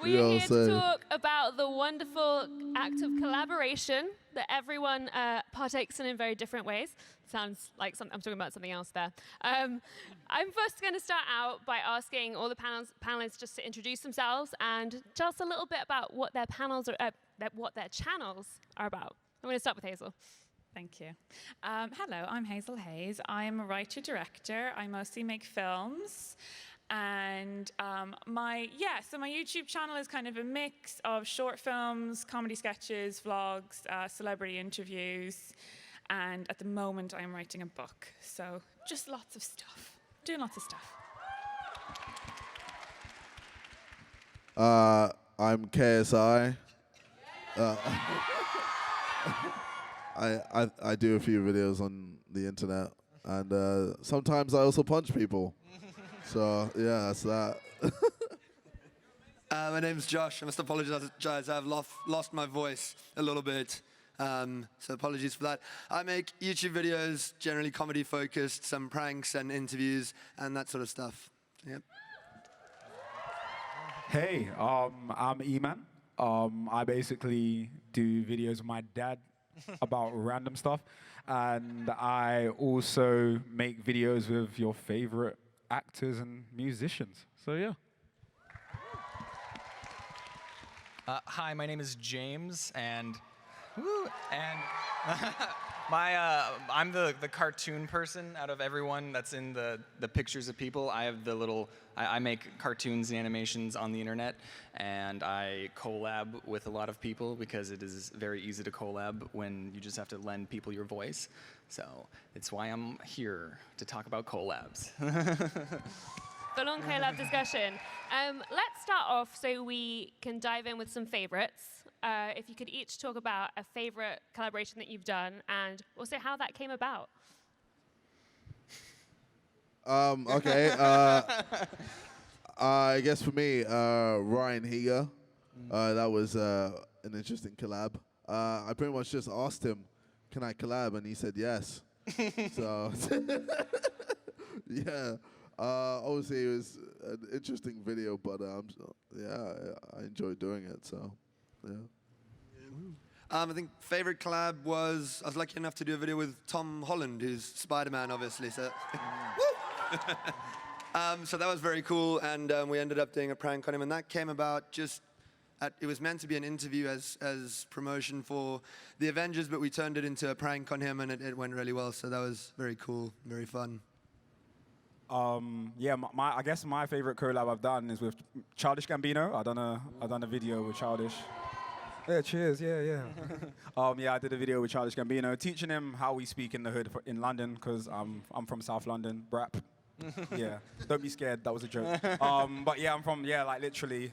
We are here to talk about the wonderful act of collaboration that everyone partakes in very different ways. Sounds like I'm talking about something else there. I'm first going to start out by asking all the panelists just to introduce themselves and tell us a little bit about what their panels are, what their channels are about. I'm going to start with Hazel. Thank you. Hello, I'm Hazel Hayes. I'm a writer-director. I mostly make films. And so my YouTube channel is kind of a mix of short films, comedy sketches, vlogs, celebrity interviews. And at the moment, I'm writing a book. So just lots of stuff, doing lots of stuff. I'm KSI. I do a few videos on the internet, and sometimes I also punch people. So yeah, that's that. My name's Josh. I must apologize. I've lost my voice a little bit. So apologies for that. I make YouTube videos, generally comedy focused, some pranks and interviews and that sort of stuff. Yep. Hey, I'm Eman. I basically do videos with my dad about random stuff, and I also make videos with your favorite actors and musicians. So yeah. Hi, my name is James, and I'm the cartoon person out of everyone that's in the pictures of people. I have the little, I make cartoons and animations on the internet, and I collab with a lot of people because it is very easy to collab when you just have to lend people your voice. So it's why I'm here to talk about collabs. Full-on collab discussion. Let's start off so we can dive in with some favorites. If you could each talk about a favorite collaboration that you've done and also how that came about. Okay. I guess for me, Ryan Higa. That was an interesting collab. I pretty much just asked him, can I collab? And he said yes. So, yeah. Obviously, it was an interesting video, but yeah, I enjoyed doing it. So, yeah. I think favorite collab was, I was lucky enough to do a video with Tom Holland, who's Spider-Man, obviously. So, so that was very cool, and we ended up doing a prank on him, and that came about just it was meant to be an interview as promotion for the Avengers, but we turned it into a prank on him, and it went really well. So that was very cool, very fun. Yeah, I guess my favorite collab I've done is with Childish Gambino. I done a video with Childish. Yeah, cheers. Yeah. Yeah, I did a video with Childish Gambino, teaching him how we speak in the hood in London, because I'm from South London, brap. Yeah, don't be scared. That was a joke. But yeah, I'm from like literally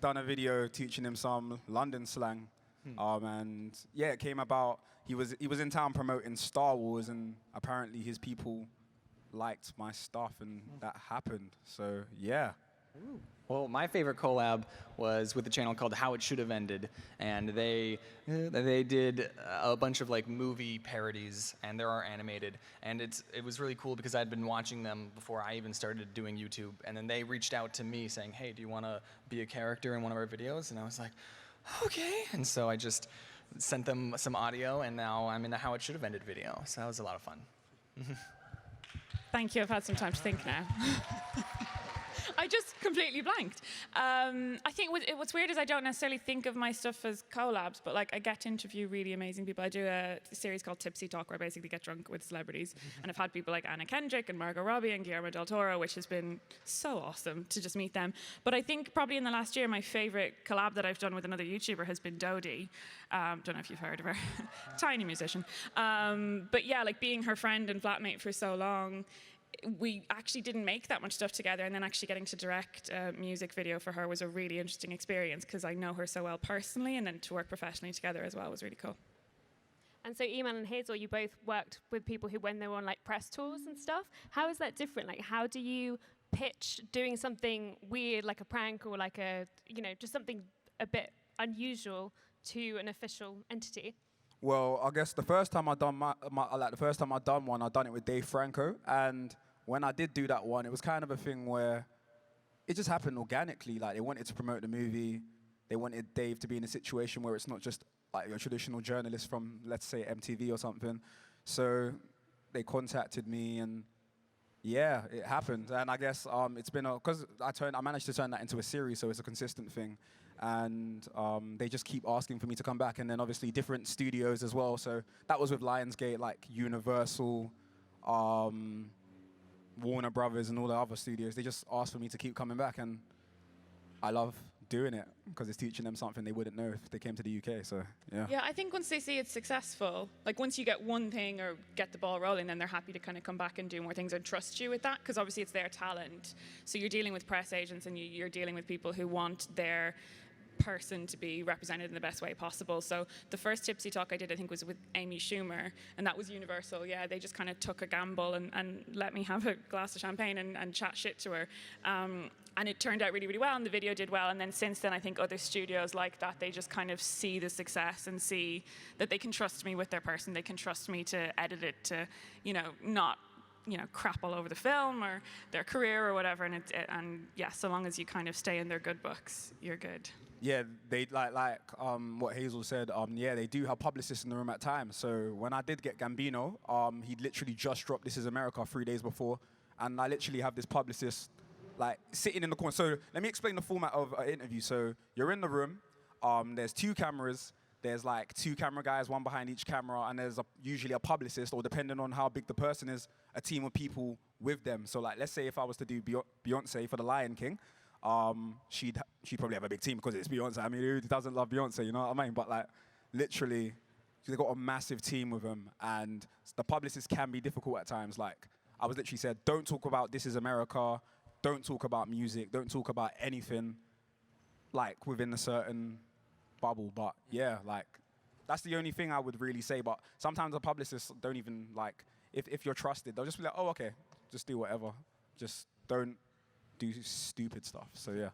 done a video teaching him some London slang. And yeah, it came about. He was in town promoting Star Wars, and apparently his people liked my stuff, and that happened. So yeah. Well, my favorite collab was with a channel called How It Should Have Ended, and they did a bunch of like movie parodies, and they are animated, and it was really cool because I'd been watching them before I even started doing YouTube, and then they reached out to me saying, hey, do you want to be a character in one of our videos? And I was like, okay, and so I just sent them some audio, and now I'm in the How It Should Have Ended video, so that was a lot of fun. Thank you. I've had some time to think now. I just completely blanked. I think what's weird is I don't necessarily think of my stuff as collabs, but like I get to interview really amazing people. I do a series called Tipsy Talk where I basically get drunk with celebrities, and I've had people like Anna Kendrick and Margot Robbie and Guillermo del Toro, which has been so awesome to just meet them. But I think probably in the last year, my favorite collab that I've done with another YouTuber has been Dodie. Don't know if you've heard of her. Tiny musician. But yeah, like being her friend and flatmate for so long, we actually didn't make that much stuff together, and then actually getting to direct a music video for her was a really interesting experience because I know her so well personally, and then to work professionally together as well was really cool. And so Eman and Hazel, you both worked with people who, when they were on like press tours and stuff, how is that different? Like, how do you pitch doing something weird like a prank or like a, just something a bit unusual to an official entity? Well, I guess the first time I done one, I done it with Dave Franco, and when I did do that one, it was kind of a thing where it just happened organically. Like, they wanted to promote the movie. They wanted Dave to be in a situation where it's not just like a traditional journalist from, let's say, MTV or something. So they contacted me, and yeah, it happened. And I guess it's been because I managed to turn that into a series, so it's a consistent thing. And they just keep asking for me to come back, and then obviously different studios as well. So that was with Lionsgate, like Universal, Warner Brothers, and all the other studios. They just asked for me to keep coming back, and I love doing it because it's teaching them something they wouldn't know if they came to the UK. So yeah. Yeah, I think once they see it's successful, like once you get one thing or get the ball rolling, then they're happy to kind of come back and do more things and trust you with that, because obviously it's their talent. So you're dealing with press agents, and you're dealing with people who want their person to be represented in the best way possible. So the first Tipsy Talk I did, I think, was with Amy Schumer, and that was Universal. Yeah, they just kind of took a gamble and let me have a glass of champagne and chat shit to her. And it turned out really, really well, and the video did well. And then since then, I think other studios like that, they just kind of see the success and see that they can trust me with their person. They can trust me to edit it to, not, crap all over the film or their career or whatever. And yeah, so long as you kind of stay in their good books, you're good. Yeah, they like what Hazel said. Yeah, they do have publicists in the room at times. So when I did get Gambino, he literally just dropped This Is America 3 days before, and I literally have this publicist like sitting in the corner. So let me explain the format of an interview. So you're in the room. There's 2 cameras. There's like 2 camera guys, one behind each camera, and there's usually a publicist, or depending on how big the person is, a team of people with them. So like, let's say if I was to do Beyonce for The Lion King. She'd probably have a big team because it's Beyonce. I mean, who doesn't love Beyonce, you know what I mean? But like, literally, they've got a massive team with them, and the publicists can be difficult at times. Like, I was literally said, don't talk about This Is America, don't talk about music, don't talk about anything, like, within a certain bubble. But yeah, like, that's the only thing I would really say. But sometimes the publicists don't even, like, if you're trusted, they'll just be like, oh, okay, just do whatever. Just don't do stupid stuff. So yeah.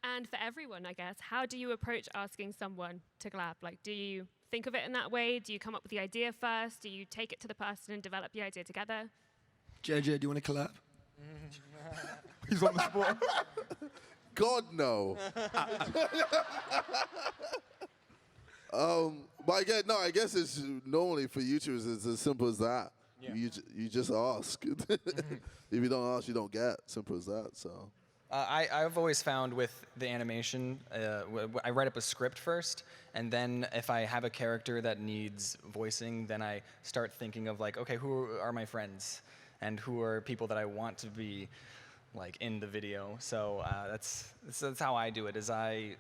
And for everyone, I guess, how do you approach asking someone to collab? Like, do you think of it in that way? Do you come up with the idea first? Do you take it to the person and develop the idea together? JJ, do you want to collab? He's on the spot. God, no. But I guess it's normally for YouTubers, it's as simple as that. Yeah. You just ask. If you don't ask, you don't get. Simple as that. So. I've always found with the animation, I write up a script first, and then if I have a character that needs voicing, then I start thinking of like, okay, who are my friends, and who are people that I want to be like in the video. So that's how I do it. Is I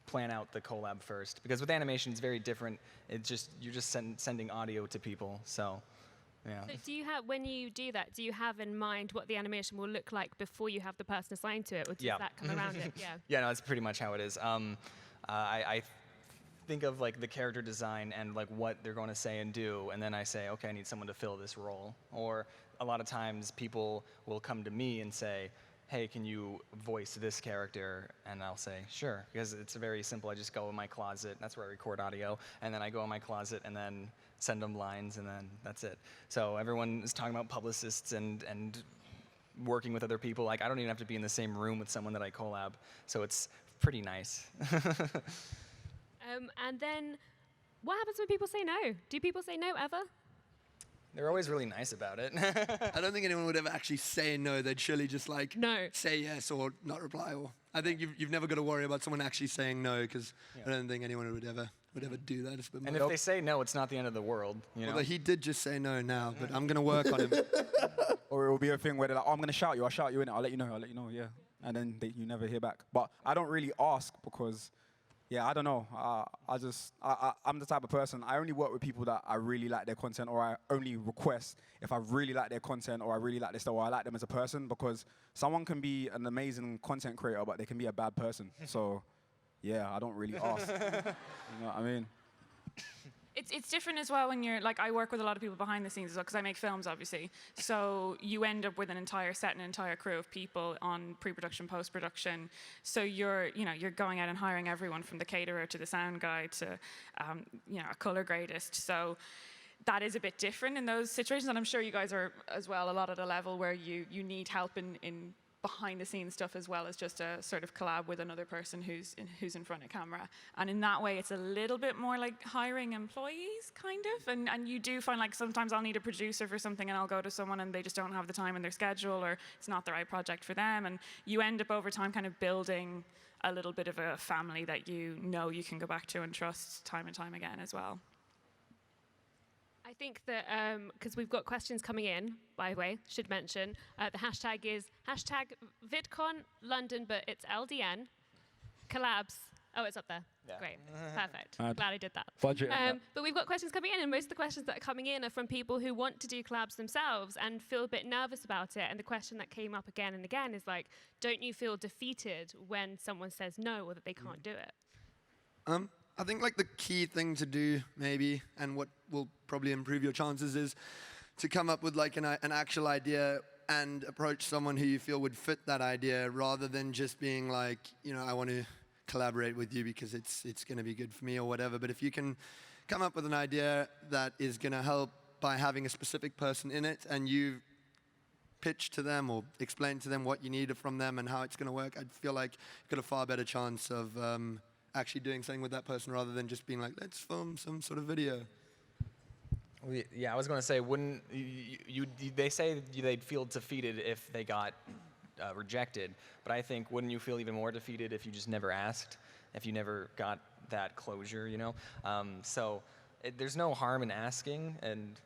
plan out the collab first, because with animation it's very different. You're just sending audio to people. So. Yeah. So do you have, when you do that, do you have in mind what the animation will look like before you have the person assigned to it, or does that come around it? Yeah. Yeah, no, that's pretty much how it is. I think of like the character design and like what they're going to say and do, and then I say, okay, I need someone to fill this role. Or a lot of times people will come to me and say, hey, can you voice this character? And I'll say, sure, because it's very simple. I just go in my closet, that's where I record audio, and then I go in my closet and then send them lines, and then that's it. So everyone is talking about publicists and working with other people. Like, I don't even have to be in the same room with someone that I collab, so it's pretty nice. And then, what happens when people say no? Do people say no ever? They're always really nice about it. I don't think anyone would ever actually say no. They'd surely just like say yes or not reply. Or I think you've never got to worry about someone actually saying no, because I don't think anyone would ever do that. And if they say no, it's not the end of the world. You know? Well, he did just say no now, but I'm going to work on him. Or it will be a thing where they're like, oh, I'm going to shout you. I'll shout you in it. I'll let you know, yeah. And then you never hear back. But I don't really ask because, yeah, I don't know. I'm the type of person, I only work with people that I really like their content, or I only request if I really like their content, or I really like their style, or I like them as a person, because someone can be an amazing content creator, but they can be a bad person. So, yeah, I don't really ask. You know what I mean? It's different as well when you're, like, I work with a lot of people behind the scenes as well, because I make films, obviously. So you end up with an entire set and an entire crew of people on pre-production, post-production. So you're going out and hiring everyone from the caterer to the sound guy to, a color gradist. So that is a bit different in those situations. And I'm sure you guys are as well a lot at a level where you need help in behind the scenes stuff as well as just a sort of collab with another person who's in front of camera. And in that way, it's a little bit more like hiring employees, kind of. And you do find like sometimes I'll need a producer for something and I'll go to someone and they just don't have the time in their schedule or it's not the right project for them. And you end up over time kind of building a little bit of a family that you know you can go back to and trust time and time again as well. I think that, because we've got questions coming in, by the way, should mention, the hashtag is hashtag VidCon London, but it's LDN. Collabs. Oh, it's up there. Yeah. Great. Perfect. Glad I did that. Budget on that. But we've got questions coming in, and most of the questions that are coming in are from people who want to do collabs themselves and feel a bit nervous about it. And the question that came up again and again is like, don't you feel defeated when someone says no or that they can't do it? I think like the key thing to do maybe, and what will probably improve your chances, is to come up with like an actual idea and approach someone who you feel would fit that idea, rather than just being like, you know, I want to collaborate with you because it's going to be good for me or whatever. But if you can come up with an idea that is going to help by having a specific person in it, and you pitch to them or explain to them what you need from them and how it's going to work, I feel like you've got a far better chance of actually doing something with that person rather than just being like, let's film some sort of video. Yeah, I was going to say, wouldn't they say they'd feel defeated if they got rejected, but I think wouldn't you feel even more defeated if you just never asked, if you never got that closure, you know? So there's no harm in asking, and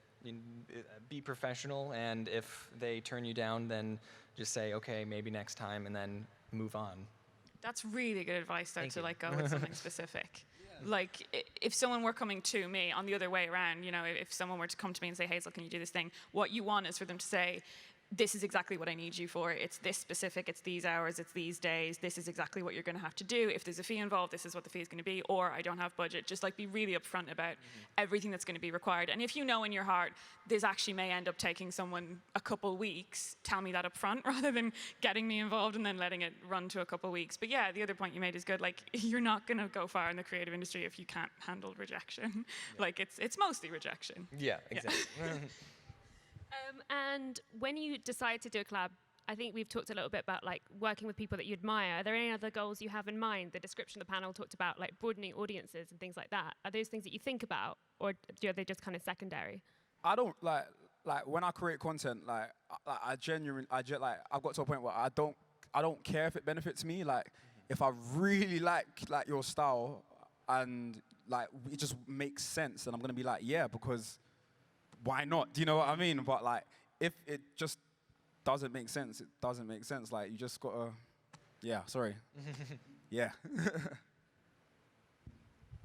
be professional, and if they turn you down, then just say, okay, maybe next time, and then move on. That's really good advice, though, Thank to you. like go with something specific. Like, if someone were coming to me on the other way around, you know, if someone were to come to me and say, Hazel, can you do this thing? What you want is for them to say, this is exactly what I need you for. It's this specific, it's these hours, it's these days. This is exactly what you're going to have to do. If there's a fee involved, this is what the fee is going to be, or I don't have budget. Just like be really upfront about everything that's going to be required. And if you know in your heart, this actually may end up taking someone a couple weeks, tell me that up front rather than getting me involved and then letting it run to a couple weeks. But yeah, the other point you made is good. Like, you're not going to go far in the creative industry if you can't handle rejection. Yeah. Like, it's mostly rejection. Yeah, exactly. Yeah. And when you decide to do a collab, I think we've talked a little bit about like working with people that you admire. Are there any other goals you have in mind? The description of the panel talked about like broadening audiences and things like that. Are those things that you think about, or are they just kind of secondary? I don't like when I create content, I've got to a point where I don't care if it benefits me. Like, if I really like your style and like it just makes sense, then I'm gonna be like, yeah, because why not? Do you know what I mean? But like, if it just doesn't make sense, it doesn't make sense. Like, you just gotta, yeah, sorry. Yeah.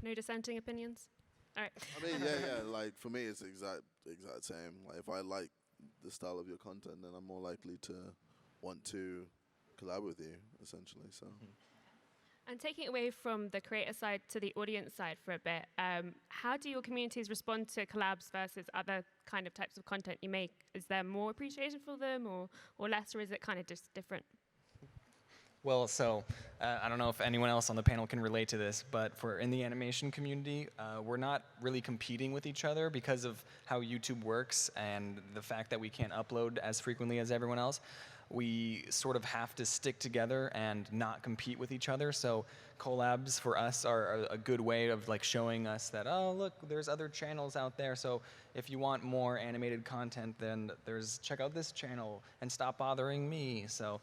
No dissenting opinions? All right. I mean, yeah. Like, for me, it's the exact same. Like, if I like the style of your content, then I'm more likely to want to collab with you, essentially. So. And taking it away from the creator side to the audience side for a bit, how do your communities respond to collabs versus other kind of types of content you make? Is there more appreciation for them or less, or is it kind of just different? Well, so I don't know if anyone else on the panel can relate to this, but in the animation community, we're not really competing with each other because of how YouTube works and the fact that we can't upload as frequently as everyone else. We sort of have to stick together and not compete with each other. So collabs for us are a good way of like showing us that, oh, look, there's other channels out there. So if you want more animated content, then check out this channel and stop bothering me. So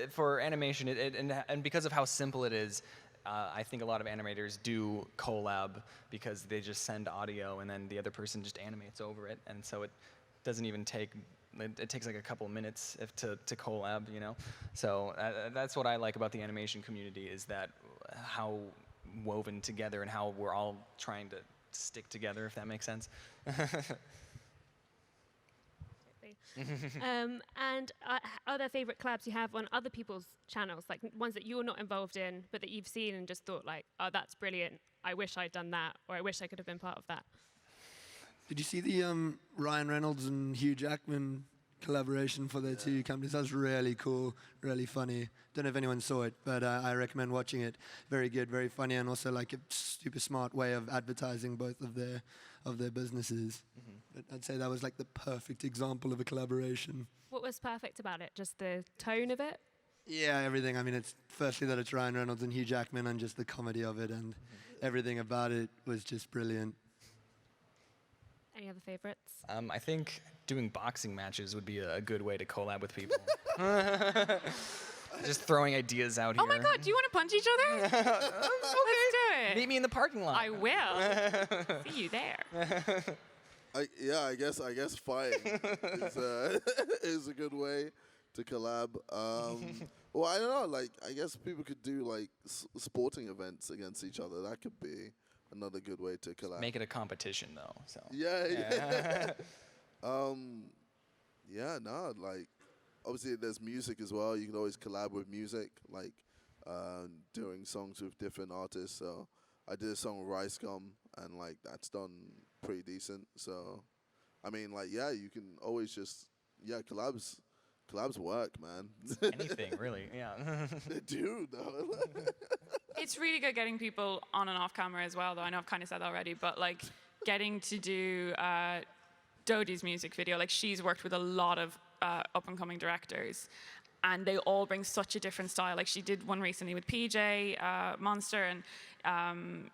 for animation, and because of how simple it is, I think a lot of animators do collab because they just send audio and then the other person just animates over it. And so it doesn't even take, it takes like a couple minutes to collab, you know? So that's what I like about the animation community, is that how woven together and how we're all trying to stick together, if that makes sense. And are there favorite collabs you have on other people's channels, like ones that you're not involved in, but that you've seen and just thought like, oh, that's brilliant. I wish I'd done that, or I wish I could have been part of that. Did you see the Ryan Reynolds and Hugh Jackman collaboration for their two companies. That was really cool, really funny. Don't know if anyone saw it, but I recommend watching it. Very good, very funny, and also like a super smart way of advertising both of their businesses. But I'd say that was like the perfect example of a collaboration. What was perfect about it? Just the tone of it? Yeah, everything. I mean, it's firstly that it's Ryan Reynolds and Hugh Jackman, and just the comedy of it, and everything about it was just brilliant. Any other favorites? I think doing boxing matches would be a good way to collab with people. Just throwing ideas out here. Oh my God, do you want to punch each otother? Let's do it. Meet me in the parking lot. I will. See you there. I guess fighting is a good way to collab. Well, I don't know. Like, I guess people could do like sporting events against each other. That could be another good way to collab. Make it a competition, though. So. Yeah. No, like, obviously there's music as well. You can always collab with music, like doing songs with different artists. So I did a song with Rice Gum, and like that's done pretty decent. So, I mean, like, yeah, you can always just collabs work, man. Anything, really, yeah. They do, though. It's really good getting people on and off camera as well, though. I know I've kind of said that already, but like getting to do Dodie's music video, like she's worked with a lot of up-and-coming directors, and they all bring such a different style. Like she did one recently with PJ Monster, and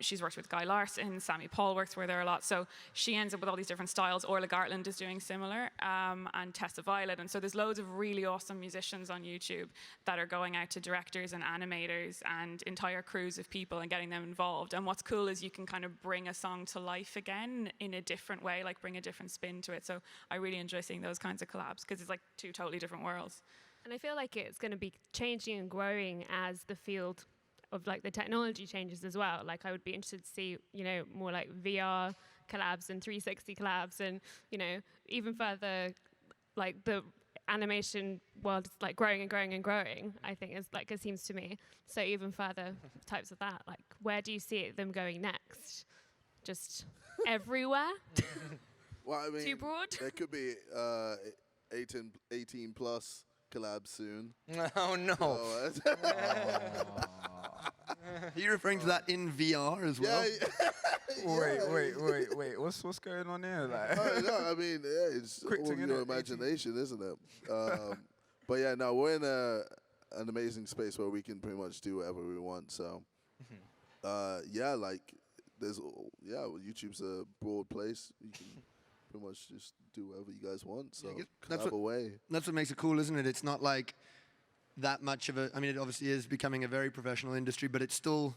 she's worked with Guy Larson, Sammy Paul works with her a lot. So she ends up with all these different styles. Orla Gartland is doing similar, and Tessa Violet. And so there's loads of really awesome musicians on YouTube that are going out to directors and animators and entire crews of people and getting them involved. And what's cool is you can kind of bring a song to life again in a different way, like bring a different spin to it. So I really enjoy seeing those kinds of collabs because it's like two totally different worlds. And I feel like it's going to be changing and growing as the field of like the technology changes as well. Like I would be interested to see, more like VR collabs and 360 collabs, and even further, like the animation world is like growing and growing and growing. I think is like it seems to me. So even further types of that. Like where do you see them going next? Just everywhere? Well, I mean, Too broad? There could be 18 plus collabs soon. Oh no. So, Are you referring to that in VR as well? Wait. What's going on here? Like, no, I mean, it's Quick all thing, your innit? imagination, isn't it? But yeah, no, we're in an amazing space where we can pretty much do whatever we want. So, YouTube's a broad place. You can pretty much just do whatever you guys want. So that's that's what makes it cool, isn't it? It's not like that much of I mean, it obviously is becoming a very professional industry, but it's still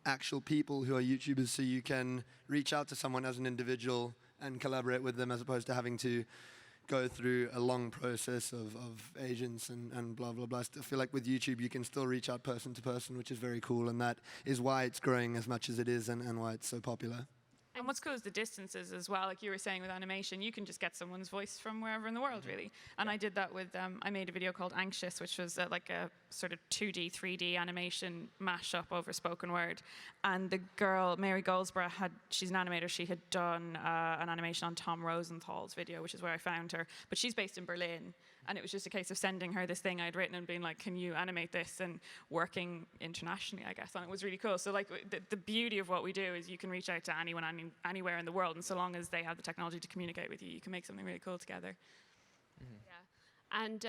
actual people who are YouTubers, so you can reach out to someone as an individual and collaborate with them as opposed to having to go through a long process of agents and blah, blah, blah. I feel like with YouTube, you can still reach out person to person, which is very cool, and that is why it's growing as much as it is and why it's so popular. And what's cool is the distances as well. Like you were saying with animation, you can just get someone's voice from wherever in the world, really. And I did that with, I made a video called Anxious, which was like a sort of 2D, 3D animation mashup over spoken word. And the girl, Mary Goldsborough, she's an animator. She had done an animation on Tom Rosenthal's video, which is where I found her. But she's based in Berlin. And it was just a case of sending her this thing I'd written and being like, can you animate this? And working internationally, I guess. And it was really cool. So like the beauty of what we do is you can reach out to anyone, anywhere in the world. And so long as they have the technology to communicate with you, you can make something really cool together. Yeah. And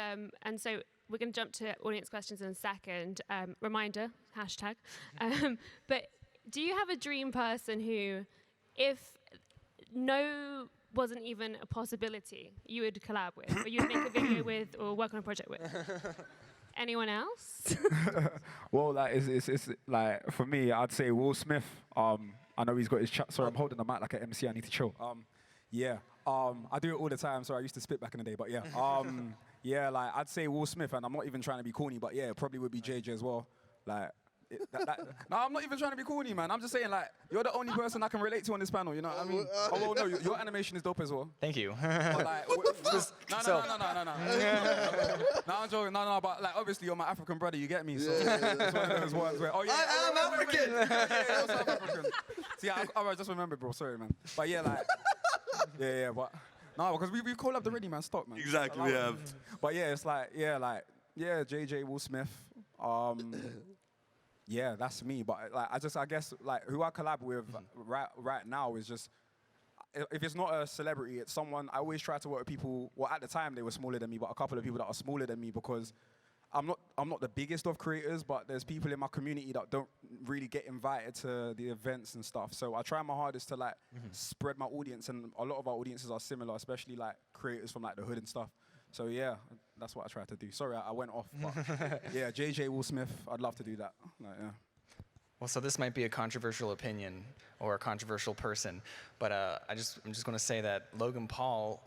so we're going to jump to audience questions in a second. Reminder, hashtag. But do you have a dream person who, if no wasn't even a possibility, you would collab with, or you'd make a video with, or work on a project with? Anyone else? well, like it's like for me, I'd say Will Smith. I know he's got his chat. Sorry, I'm holding the mic like an MC. I need to chill. I do it all the time. So I used to spit back in the day, but yeah. Like I'd say Will Smith, and I'm not even trying to be corny, but yeah, it probably would be JJ as well. Like. No, I'm not even trying to be corny, man. I'm just saying, like, you're the only person I can relate to on this panel, you know what I mean? Oh, well, no, your animation is dope as well. Thank you. But, like, no. No, I'm joking. No, but, like, obviously, you're my African brother, you get me? So it's one of those ones where, I am African! Yeah, South African. See, I just remembered, bro. Sorry, man. But, yeah, like, but... No, because we've collabed already, man. Stop, man. Exactly, we have. But yeah, it's like, JJ, Will Smith. Yeah, that's me. But like, I guess like who I collab with right now is just, if it's not a celebrity, it's someone. I always try to work with people. Well, at the time they were smaller than me, but a couple of people that are smaller than me, because I'm not the biggest of creators, but there's people in my community that don't really get invited to the events and stuff. So I try my hardest to like spread my audience, and a lot of our audiences are similar, especially like creators from like the hood and stuff. So yeah, that's what I try to do. Sorry, I went off. But yeah, JJ, Will Smith, I'd love to do that. Like, yeah. Well, so this might be a controversial opinion or a controversial person, but I'm just going to say that Logan Paul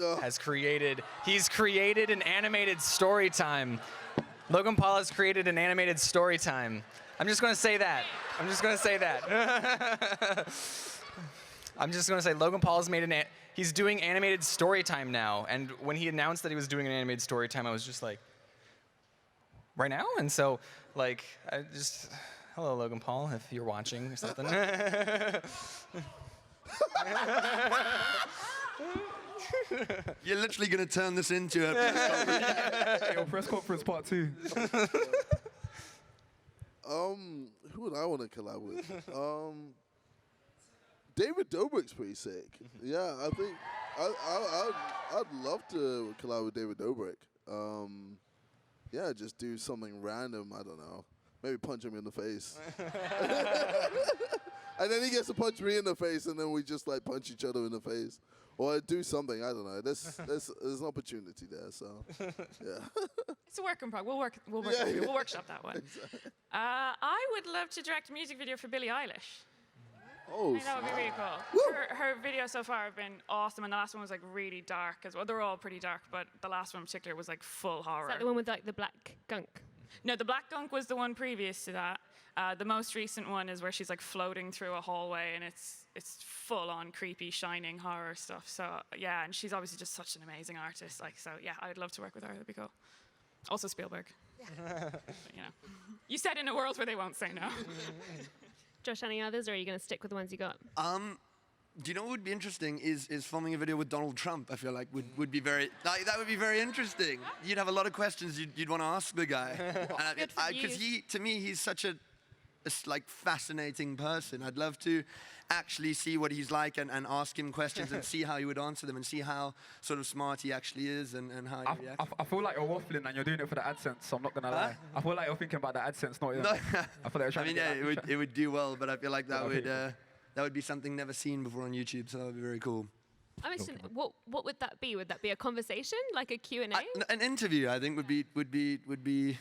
he's created an animated story time. Logan Paul has created an animated story time. I'm just going to say that. I'm just going to say Logan Paul has made he's doing animated story time now. And when he announced that he was doing an animated story time, I was just like, right now? And so, like, hello, Logan Paul, if you're watching or something. You're literally going to turn this into a press conference. Yo, press conference part 2. Who would I want to collab with? David Dobrik's pretty sick. Yeah, I think I'd love to collab with David Dobrik. Yeah, just do something random. I don't know. Maybe punch him in the face. And then he gets to punch me in the face, and then we just like punch each other in the face. Or do something, I don't know. There's an opportunity there, so yeah. It's a work in progress. We'll workshop that one. Exactly. I would love to direct a music video for Billie Eilish. Oh, I think that would be really cool. Her videos so far have been awesome, and the last one was like really dark as well. They're all pretty dark, but the last one in particular was like full horror. Is that the one with like the black gunk? No, the Black Gunk was the one previous to that. The most recent one is where she's like floating through a hallway, and it's full on creepy, shining horror stuff. So yeah, and she's obviously just such an amazing artist. Like, so yeah, I'd love to work with her. That'd be cool. Also Spielberg. But, you know, you said in a world where they won't say no. Josh, any others, or are you going to stick with the ones you got? Do you know what would be interesting is filming a video with Donald Trump. I feel like would be very that would be very interesting. You'd have a lot of questions you'd want to ask the guy, because to me he's such a like fascinating person. I'd love to actually see what he's like and ask him questions and see how he would answer them and see how sort of smart he actually is and how he reacts. I feel like you're waffling and you're doing it for the AdSense, so I'm not going to lie. I feel like you're thinking about the AdSense, not you. No. I feel like you're trying to get it would do well, but I feel like that would be something never seen before on YouTube, so that would be very cool. I'm interested, what would that be? Would that be a conversation, like a Q&A? An interview, I think, would be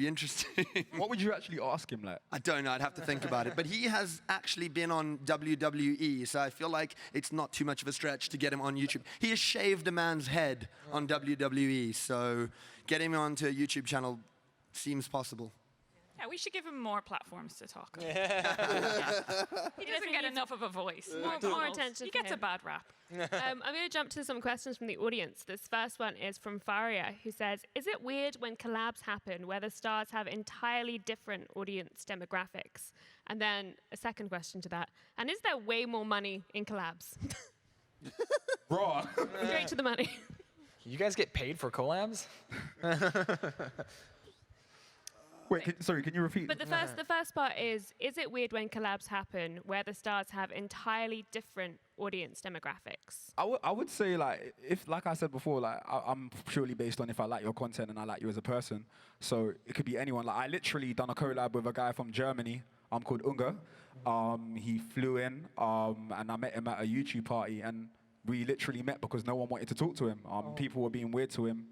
interesting. What would you actually ask him, like? I don't know. I'd have to think about it. But he has actually been on WWE, so I feel like it's not too much of a stretch to get him on YouTube. He has shaved a man's head on WWE, so getting him onto a YouTube channel seems possible. Yeah, we should give him more platforms to talk on. He doesn't get enough of a voice. More attention. He gets a bad rap. I'm going to jump to some questions from the audience. This first one is from Faria, who says, is it weird when collabs happen where the stars have entirely different audience demographics? And then a second question to that, and is there way more money in collabs? Raw. Straight to the money. You guys get paid for collabs? Wait, can you repeat? But the first part is it weird when collabs happen where the stars have entirely different audience demographics? I would say, like, if, like I said before, like, I'm purely based on if I like your content and I like you as a person. So it could be anyone. Like, I literally done a collab with a guy from Germany, called Unga. He flew in, and I met him at a YouTube party, and we literally met because no one wanted to talk to him. People were being weird to him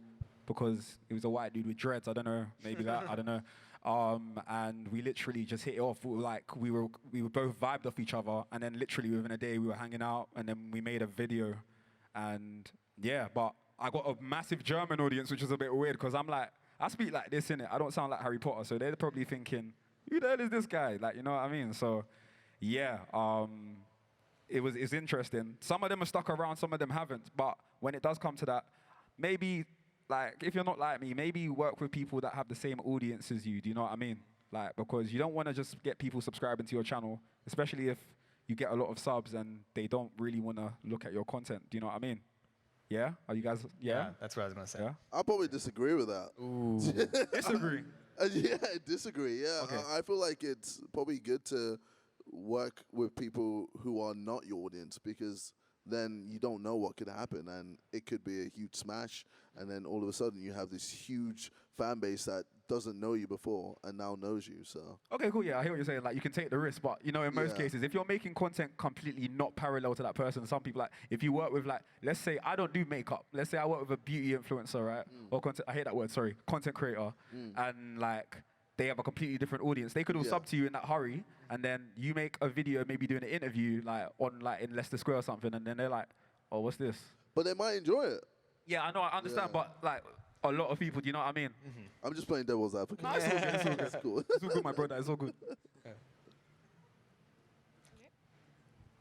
because he was a white dude with dreads. I don't know, maybe that, I don't know. And we literally just hit it off. We were both vibed off each other, and then literally within a day we were hanging out, and then we made a video, and yeah. But I got a massive German audience, which is a bit weird because I'm like, I speak like this, innit? I don't sound like Harry Potter, so they're probably thinking, who the hell is this guy? Like, you know what I mean? So yeah, it's interesting. Some of them are stuck around, some of them haven't. But when it does come to that, maybe, like, if you're not like me, maybe work with people that have the same audience as you. Do you know what I mean? Like, because you don't want to just get people subscribing to your channel, especially if you get a lot of subs and they don't really want to look at your content. Do you know what I mean? Yeah? Are you guys? Yeah. That's what I was gonna say. Yeah. I'll probably disagree with that. Ooh. Disagree. Yeah, I disagree. Yeah, Okay. I feel like it's probably good to work with people who are not your audience, because then you don't know what could happen, and it could be a huge smash, and then all of a sudden you have this huge fan base that doesn't know you before and now knows you. So Okay, cool. Yeah, I hear what you're saying. Like, you can take the risk, but in most Yeah. cases, if you're making content completely not parallel to that person, some people, like, if you work with, like, let's say I don't do makeup. Let's say I work with a beauty influencer, right? Or content. I hate that word. Sorry, content creator, and like they have a completely different audience. They could all sub to you in that hurry, and then you make a video, maybe doing an interview, like on like in Leicester Square or something, and then they're like, "Oh, what's this?" but they might enjoy it. Yeah, I know, I understand, Yeah. but like a lot of people, do you know what I mean? I'm just playing devil's advocate. No, it's all good, it's all good. It's cool. It's all good, my brother. It's all good.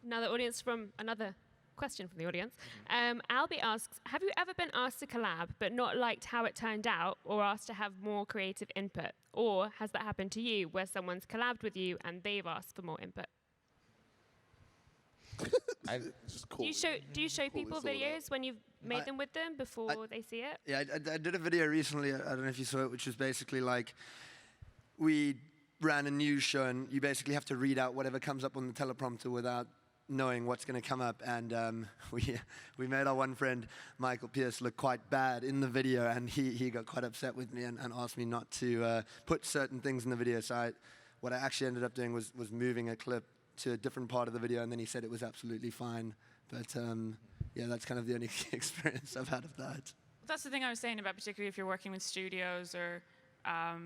Another audience from another question from the audience. Albie asks, have you ever been asked to collab but not liked how it turned out, or asked to have more creative input? Or has that happened to you where someone's collabed with you and they've asked for more input? Just Do call you it. show people this all out. videos when you've made them with them before they see it? Yeah, I did a video recently, I don't know if you saw it, which was basically like, we ran a news show, and you basically have to read out whatever comes up on the teleprompter without knowing what's going to come up. And we made our one friend, Michael Pierce, look quite bad in the video, and he got quite upset with me and asked me not to put certain things in the video. So what I actually ended up doing was moving a clip to a different part of the video, and then he said it was absolutely fine. But yeah, that's kind of the only experience I've had of that. That's the thing I was saying about, particularly if you're working with studios or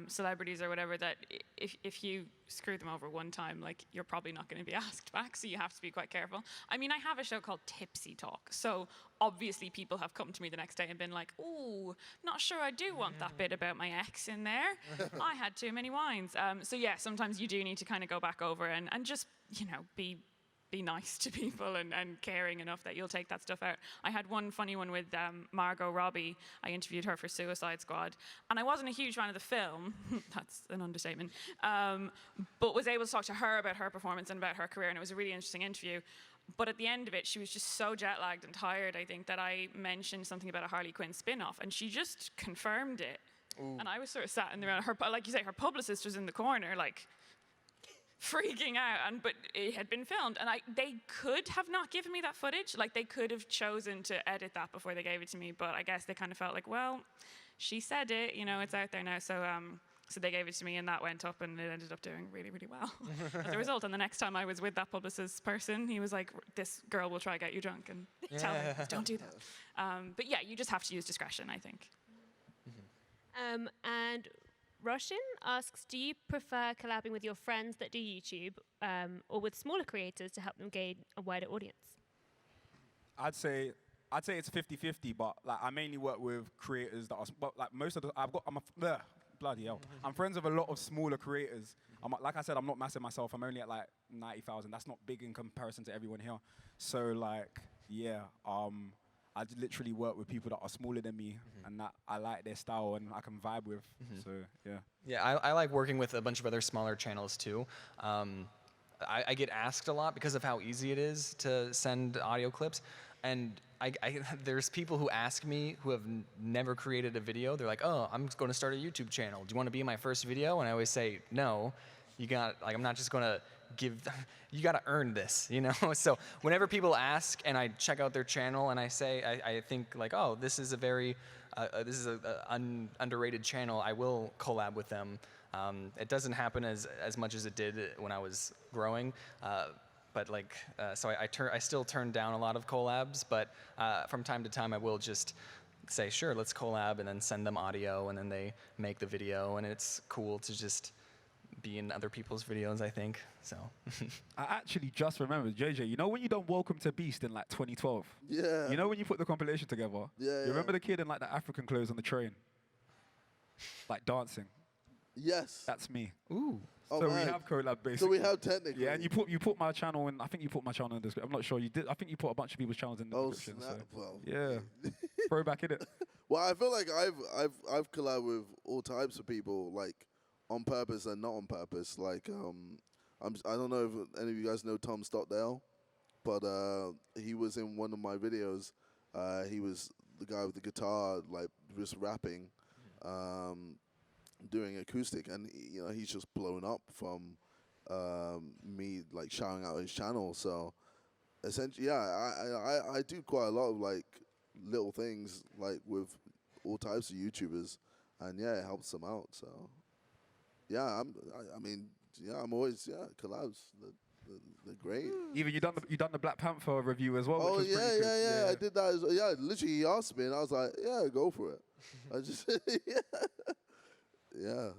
celebrities or whatever, that if you screw them over one time, like, you're probably not going to be asked back, so you have to be quite careful. I mean, I have a show called Tipsy Talk, so obviously people have come to me the next day and been like, "Ooh, not sure I do want that bit about my ex in there. I had too many wines." So yeah, sometimes you do need to kind of go back over and just, be nice to people and caring enough that you'll take that stuff out. I had one funny one with Margot Robbie. I interviewed her for Suicide Squad, and I wasn't a huge fan of the film. That's an understatement. But was able to talk to her about her performance and about her career, and it was a really interesting interview. But at the end of it, she was just so jet-lagged and tired, I think, that I mentioned something about a Harley Quinn spin-off, and she just confirmed it. Ooh. And I was sort of sat in there, like you say, her publicist was in the corner, like, freaking out, but it had been filmed, and they could have not given me that footage. Like, they could have chosen to edit that before they gave it to me, but I guess they kind of felt like, well, she said it, it's out there now, so they gave it to me, and that went up, and it ended up doing really, really well as a result. And the next time I was with that publicist person, he was like, "This girl will try to get you drunk," and tell me, don't do that. But yeah, you just have to use discretion, I think. And Roshan asks, do you prefer collabing with your friends that do YouTube or with smaller creators to help them gain a wider audience? I'd say it's 50-50, but like I mainly work with creators that are, but like most of the, bloody hell. I'm friends with a lot of smaller creators. Like I said, I'm not massive myself. I'm only at like 90,000. That's not big in comparison to everyone here. So like, yeah, I literally work with people that are smaller than me, and that I like their style and I can vibe with. So yeah. Yeah, I like working with a bunch of other smaller channels too. I get asked a lot because of how easy it is to send audio clips, and there's people who ask me who have never created a video. They're like, "Oh, I'm going to start a YouTube channel. Do you want to be in my first video?" And I always say, "No, I'm not just going to you got to earn this, So whenever people ask and I check out their channel and I say, I think like, oh, this is an underrated channel, I will collab with them. It doesn't happen as much as it did when I was growing. But like, so I still turn down a lot of collabs, but from time to time I will just say, sure, let's collab, and then send them audio, and then they make the video, and it's cool to just be in other people's videos, I think. So I actually just remembered, JJ, you know when you done Welcome to Beast in like 2012? Yeah. You know when you put the compilation together? Yeah, You remember the kid in like the African clothes on the train? Like dancing? Yes. That's me. ooh. Oh, So we man. have collab basically. So we have technically. Yeah, and you put my channel in, I think you put my channel in the description. I'm not sure you did. I think you put a bunch of people's channels in the Oh description. snap! So. Well, Yeah. Throw back in it. well, I feel like I've collabed with all types of people, like on purpose and not on purpose. Like I don't know if any of you guys know Tom Stockdale, but he was in one of my videos. He was the guy with the guitar, like just rapping, doing acoustic, and you know he's just blown up from me like shouting out his channel. So essentially, yeah, I do quite a lot of like little things like with all types of YouTubers, and yeah, it helps them out. So yeah, I mean, yeah, I'm always collabs. They're great. Even you done the Black Panther review as well. Oh which was yeah, pretty good. yeah. I did that. As well. Yeah, literally, he asked me, and I was like, yeah, go for it. I just yeah.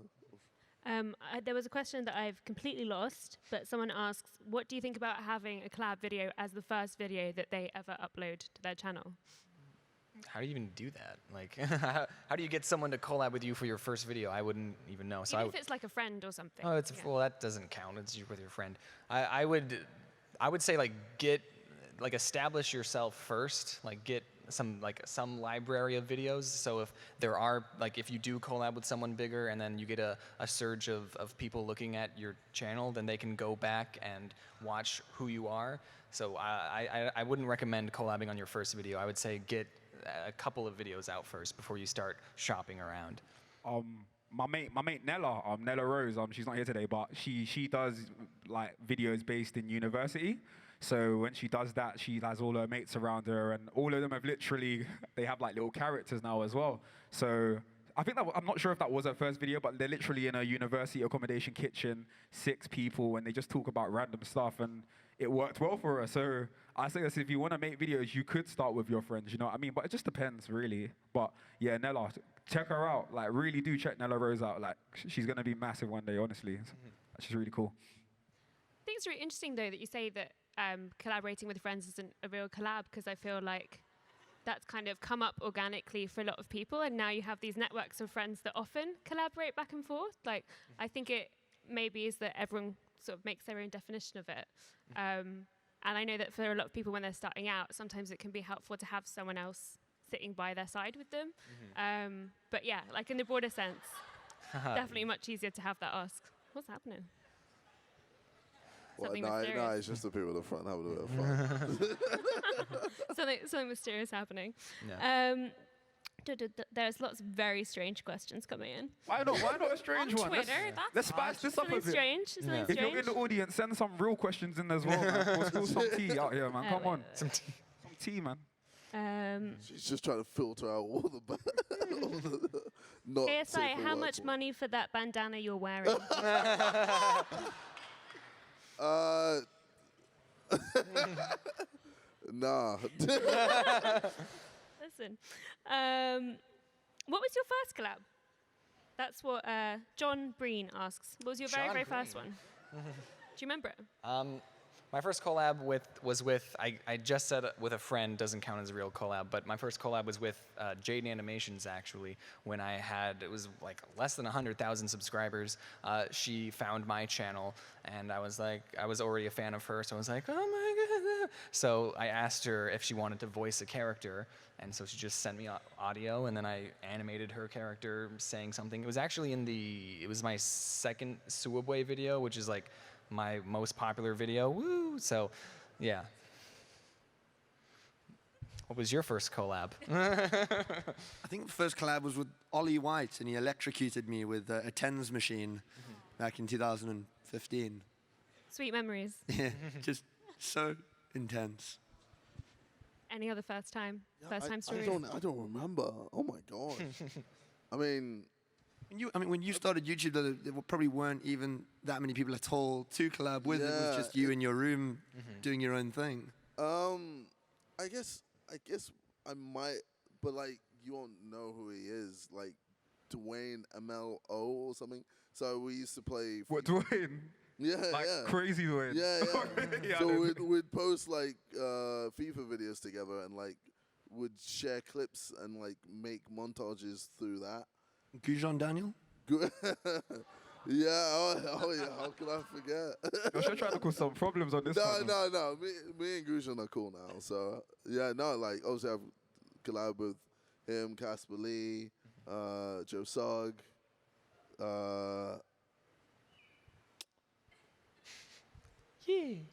There was a question that I've completely lost, but someone asks, what do you think about having a collab video as the first video that they ever upload to their channel? How do you even do that? Like, how do you get someone to collab with you for your first video? I wouldn't even know. So Even if it's like a friend or something. oh, well, that doesn't count. It's with your friend. I would say like establish yourself first. Like get some library of videos. So if there are if you do collab with someone bigger and then you get a surge of people looking at your channel, then they can go back and watch who you are. So I wouldn't recommend collabing on your first video. I would say get a couple of videos out first before you start shopping around. My mate Nella, Nella Rose, she's not here today, but she does like videos based in university. So when she does that, she has all her mates around her, and all of them have they have like little characters now as well. So I think I'm not sure if that was her first video, but they're literally in a university accommodation kitchen, 6 people, and they just talk about random stuff, and it worked well for her. So I say this, if you want to make videos, you could start with your friends, you know what I mean? But it just depends, really. But yeah, Nella, check her out. Like, really do check Nella Rose out. Like, she's going to be massive one day, honestly. She's really cool. I think it's really interesting, though, that you say that collaborating with friends isn't a real collab, because I feel like that's kind of come up organically for a lot of people, and now you have these networks of friends that often collaborate back and forth. Like, I think it maybe is that everyone sort of makes their own definition of it. And I know that for a lot of people when they're starting out, sometimes it can be helpful to have someone else sitting by their side with them. But yeah, like in the broader sense, definitely much easier to have that ask. What's happening? Well, Something no, mysterious. it's just the people at the front having a bit of fun. something mysterious happening. Yeah. There's lots of very strange questions coming in. Why not a strange On one? Twitter, Let's spice this up a Something bit. strange. Something Yeah. If you're strange. in the audience, send some real questions in as well, man. We'll spill some tea out here, man. Come on. Some Some tea, man. She's just trying to filter out all the not KSI, safe for how work much ones. money for that bandana you're wearing? Nah. Listen. What was your first collab? That's what John Breen asks. What was your very, John very first Breen. one? Do you remember it? My first collab was with, I just said with a friend, doesn't count as a real collab, but my first collab was with Jaden Animations, actually, when it was like less than 100,000 subscribers. She found my channel, and I was already a fan of her, so I was like, oh my God. So I asked her if she wanted to voice a character, and so she just sent me audio, and then I animated her character saying something. It was actually it was my second Suwabwe video, which is like my most popular video. Woo! So, yeah. What was your first collab? I think the first collab was with Ollie White, and he electrocuted me with a TENS machine back in 2015. Sweet memories. Yeah, just so intense. Any other first time? First time I stories? don't remember. Oh my God. I mean, When you started YouTube, there probably weren't even that many people at all to collab with. It was Yeah. just you in your room doing your own thing. I guess I might, but like you won't know who he is, like Dwayne MLO or something. So we used to play. What, Dwayne? Yeah, Like yeah. crazy Dwayne. Yeah, yeah. Yeah, I So know. we'd post like FIFA videos together and like would share clips and like make montages through that. Gujan Daniel? Yeah, oh yeah, how can I forget? You're sure trying to cause some problems on this one. No. Me and Gujan are cool now. So yeah, no, like obviously I've collabed with him, Casper Lee, Joe Sugg,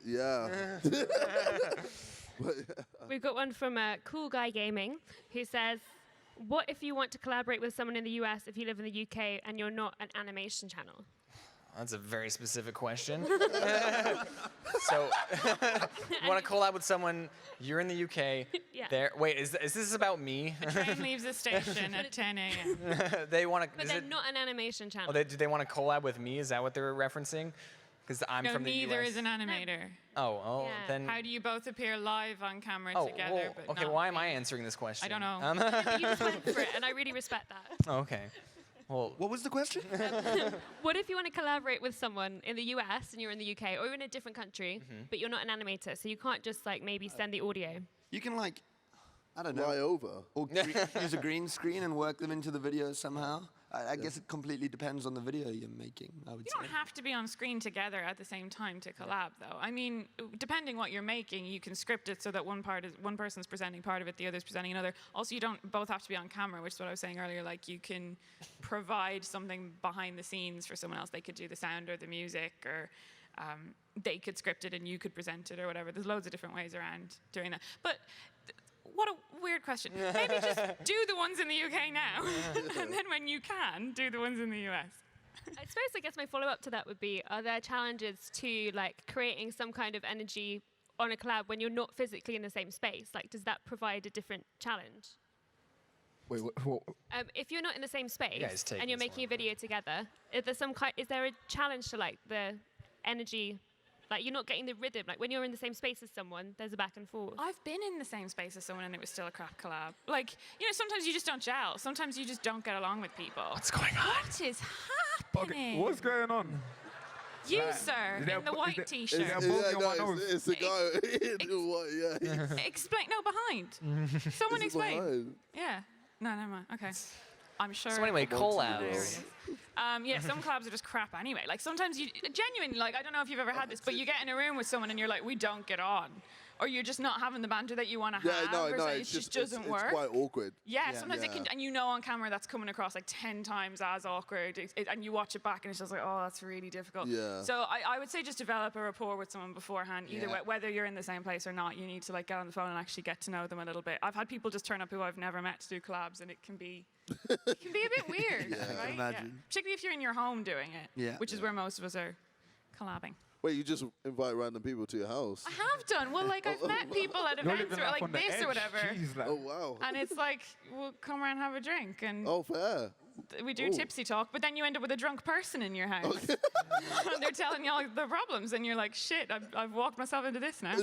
yeah. We've got one from Cool Guy Gaming who says, what if you want to collaborate with someone in the US if you live in the UK and you're not an animation channel? That's a very specific question. So, you want to collab with someone, you're in the UK, Yeah. wait, is this about me? The train leaves the station at 10 a.m. They want to, But they're not an animation channel. do they want to collab with me? Is that what they're referencing? Because I'm No, from the US. neither is an animator. Oh, Yeah. then. How do you both appear live on camera Oh, together? well, But okay, not why am me? I answering this question? I don't know. You just went for it, and I really respect that. Oh, okay. Well, What was the question? What if you want to collaborate with someone in the US and you're in the UK, or in a different country, but you're not an animator, so you can't just like maybe send the audio? You can like, I don't know, Fly over. or use a green screen and work them into the video somehow. I guess it completely depends on the video you're making, I would You say. don't have to be on screen together at the same time to collab, though. I mean, depending what you're making, you can script it so that one person's presenting part of it, the other's presenting another. Also, you don't both have to be on camera, which is what I was saying earlier. Like, you can provide something behind the scenes for someone else. They could do the sound or the music, or they could script it and you could present it or whatever. There's loads of different ways around doing that. But what a weird question. Maybe just do the ones in the UK now, and then when you can, do the ones in the US. I guess my follow-up to that would be, are there challenges to like creating some kind of energy on a collab when you're not physically in the same space? Like, does that provide a different challenge? Wait, what? If you're not in the same space guys take and you're this making a video together, is there a challenge to like the energy? Like, you're not getting the rhythm. Like, when you're in the same space as someone, there's a back and forth. I've been in the same space as someone and it was still a crap collab. Like, you know, sometimes you just don't gel. Sometimes you just don't get along with people. what's going on? What is happening? Okay, what's going on? You, sir, is there in the a- white is there- t-shirt. is there a bogey on my no, nose? it's the guy in the white, yeah. Explain. No, behind. Someone It's explain. behind. Yeah. No, never mind. Okay. I'm sure. So anyway, I'm on to the collabs. hilarious. Yeah, some collabs are just crap anyway. Like, sometimes you genuinely, like, I don't know if you've ever had this, but you get in a room with someone and you're like, we don't get on. Or you're just not having the banter that you want to Yeah, have. no, or no, so it it's just it's doesn't work. quite awkward. Yeah, sometimes it Yeah. can, and you know on camera that's coming across like 10 times as awkward, and you watch it back and it's just like, oh, that's really difficult. Yeah. So I would say just develop a rapport with someone beforehand, either whether you're in the same place or not, you need to like get on the phone and actually get to know them a little bit. I've had people just turn up who I've never met to do collabs, and it can be a bit weird, right? imagine. Particularly if you're in your home doing it, Yeah. which is where most of us are collabing. Wait, you just invite random people to your house? I have done. Well, like I've met people at You're events living or life like on the this edge. or whatever. Jeez, like, Oh, wow. And it's like, well, come around and have a drink. And Oh, fair. we do Ooh. tipsy talk, but then you end up with a drunk person in your house. And they're telling you all the problems, and you're like, shit, I've walked myself into this now.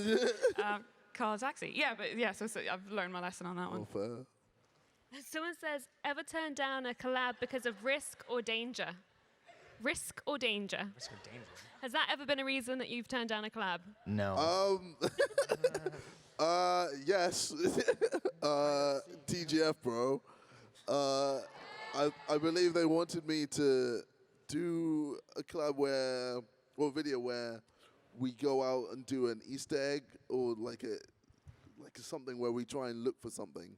Call a taxi. Yeah, but yeah, so I've learned my lesson on that one. Oh, fair. Someone says, ever turn down a collab because of risk or danger? Risk or danger? Risk or danger? Has that ever been a reason that you've turned down a collab? No. Yes. TGF, bro. I believe they wanted me to do a collab video where we go out and do an Easter egg or like something where we try and look for something.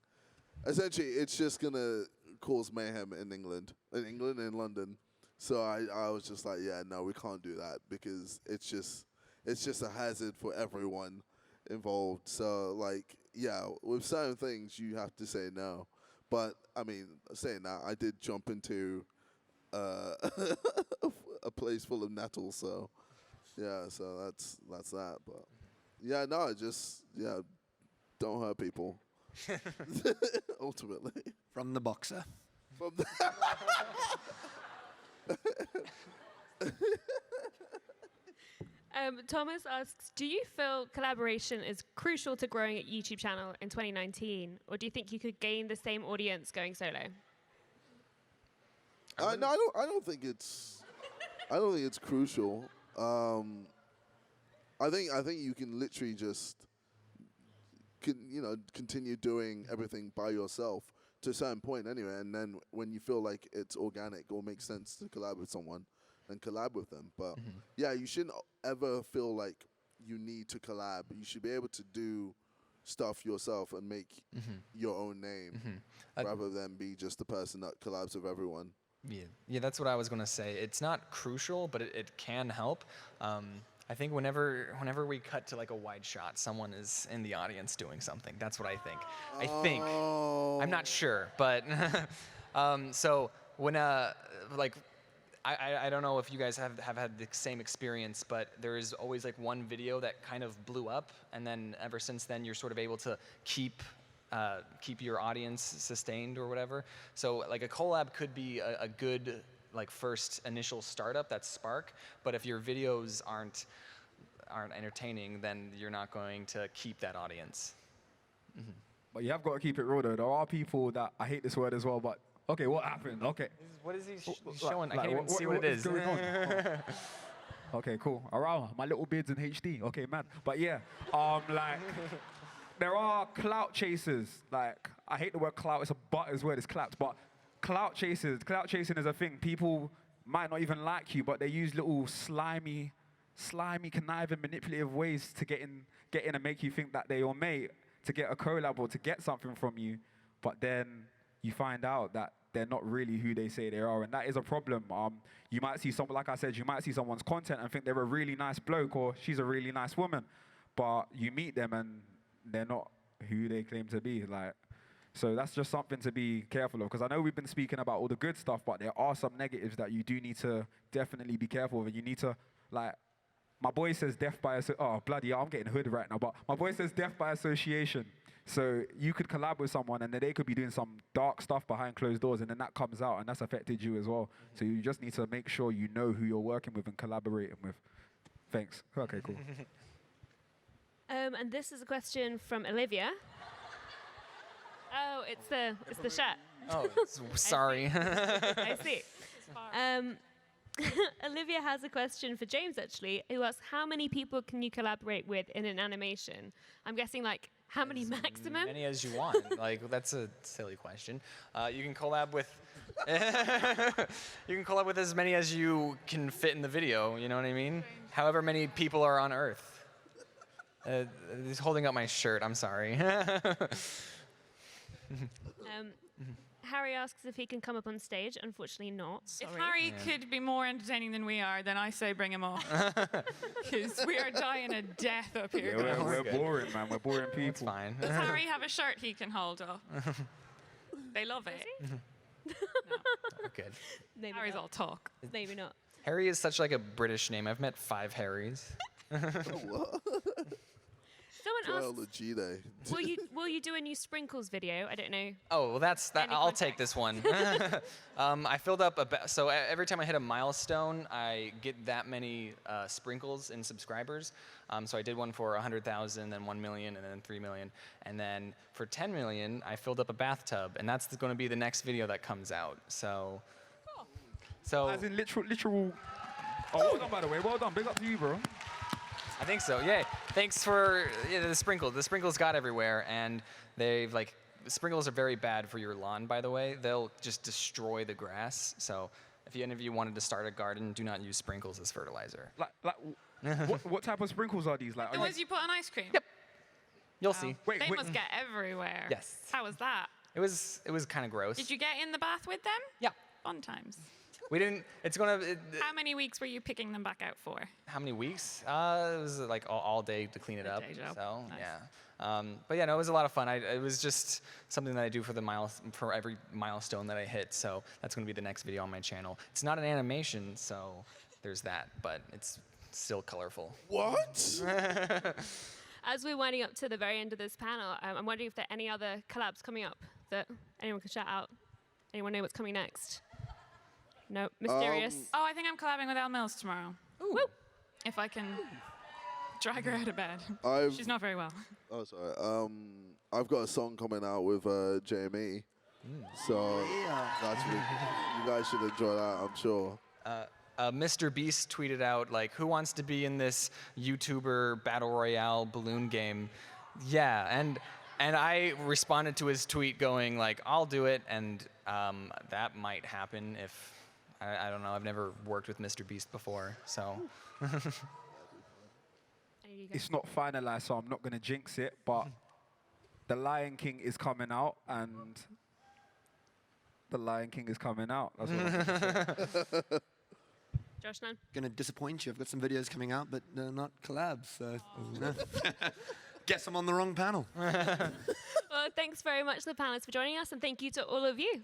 Essentially, it's just gonna cause mayhem in London. So I was just like, yeah, no, we can't do that because it's just a hazard for everyone involved. So like, yeah, with certain things you have to say no. But I mean, saying that, I did jump into a place full of nettles. So yeah, so that's that. But yeah, no, don't hurt people. Ultimately, From the boxer. from the Thomas asks, do you feel collaboration is crucial to growing a YouTube channel in 2019, or do you think you could gain the same audience going solo? No, I don't think it's crucial. I think you can literally just continue doing everything by yourself to a certain point anyway, and then when you feel like it's organic or makes sense to collab with someone, then collab with them. But yeah, you shouldn't ever feel like you need to collab. You should be able to do stuff yourself and make your own name rather than be just the person that collabs with everyone. Yeah, that's what I was going to say. It's not crucial, but it can help. I think whenever we cut to like a wide shot, someone is in the audience doing something. That's what I think. I think. I'm not sure, but so when like I don't know if you guys have had the same experience, but there is always like one video that kind of blew up, and then ever since then you're sort of able to keep your audience sustained or whatever. So like a collab could be a good like first initial startup, that spark, but if your videos aren't entertaining, then you're not going to keep that audience. Mm-hmm. But you have got to keep it real though. There are people that, I hate this word as well, but okay, what happened? Okay. What is he showing? I can't even see what it is. Going on? Oh. Okay, cool. Around my little beard's in HD. Okay, man. But yeah, like there are clout chasers. Like I hate the word clout. It's a butters word. It's clapped. But clout chasing is a thing. People might not even like you, but they use little slimy, conniving, manipulative ways to get in and make you think that they're your mate, to get a collab or to get something from you. But then you find out that they're not really who they say they are, and that is a problem. You might see someone, like I said, you might see someone's content and think they're a really nice bloke or she's a really nice woman, but you meet them and they're not who they claim to be. Like, so that's just something to be careful of, because I know we've been speaking about all the good stuff, but there are some negatives that you do need to definitely be careful of, and you need to, like, my boy says death by oh bloody hell, I'm getting hood right now, but my boy says death by association. So you could collab with someone and then they could be doing some dark stuff behind closed doors, and then that comes out and that's affected you as well. So you just need to make sure you know who you're working with and collaborating with. Thanks. Okay, cool. And this is a question from Olivia. Oh, it's the shirt. Oh, sorry. I see. Olivia has a question for James, actually, who asks, how many people can you collaborate with in an animation? I'm guessing, like, how many maximum? As many as you want. Like, that's a silly question. You can collab with as many as you can fit in the video, you know what I mean? However many people are on Earth. He's holding up my shirt, I'm sorry. Harry asks if he can come up on stage. Unfortunately not, sorry. If Harry could be more entertaining than we are, then I say bring him up. Because we are dying a death up here. Yeah, we're boring, man. We're boring people. It's fine. Does Harry have a shirt he can hold up? They love it. No. Good. Maybe Harry's not. all talk. Maybe not. Harry is such like a British name. I've met 5 Harrys. What? Someone asked, G Day. will you do a new Sprinkles video? I don't know. Oh, well, that's that. Any I'll context? take this one. I filled up so every time I hit a milestone, I get that many sprinkles in subscribers. So I did one for 100,000, then 1 million, and then 3 million, and then for 10 million, I filled up a bathtub, and that's going to be the next video that comes out. So, As in literal. Oh, well done, by the way. Well done. Big up to you, bro. I think so. Yay! Thanks for the sprinkles. The sprinkles got everywhere, and they've like sprinkles are very bad for your lawn. By the way, they'll just destroy the grass. So if any of you wanted to start a garden, do not use sprinkles as fertilizer. What type of sprinkles are these? Like, The ones you put on ice cream? Yep. You'll see. Wait, They wait. must get everywhere. Yes. How was that? It was kind of gross. Did you get in the bath with them? Yeah. Fun times. We didn't. It's gonna. How many weeks were you picking them back out for? How many weeks? It was like all day to clean it A up. day job. So Nice. yeah. But yeah, no, it was a lot of fun. It was just something that I do for every milestone that I hit. So that's gonna be the next video on my channel. It's not an animation, so there's that, but it's still colorful. What? As we're winding up to the very end of this panel, I'm wondering if there are any other collabs coming up that anyone could shout out. Anyone know what's coming next? No, mysterious. Oh, I think I'm collabing with Elle Mills tomorrow. Woo. If I can drag her out of bed. I've She's not very well. Oh, sorry. I've got a song coming out with JME. So that's really, you guys should enjoy that, I'm sure. Mr. Beast tweeted out like, "Who wants to be in this YouTuber battle royale balloon game?" Yeah, and I responded to his tweet going like, "I'll do it," and that might happen if I don't know. I've never worked with Mr. Beast before, so. It's not finalized, so I'm not going to jinx it, but The Lion King is coming out, and The Lion King is coming out. That's what I'm gonna say. Josh, none? Gonna disappoint you. I've got some videos coming out, but they're not collabs. So guess I'm on the wrong panel. Well, thanks very much to the panelists for joining us, and thank you to all of you.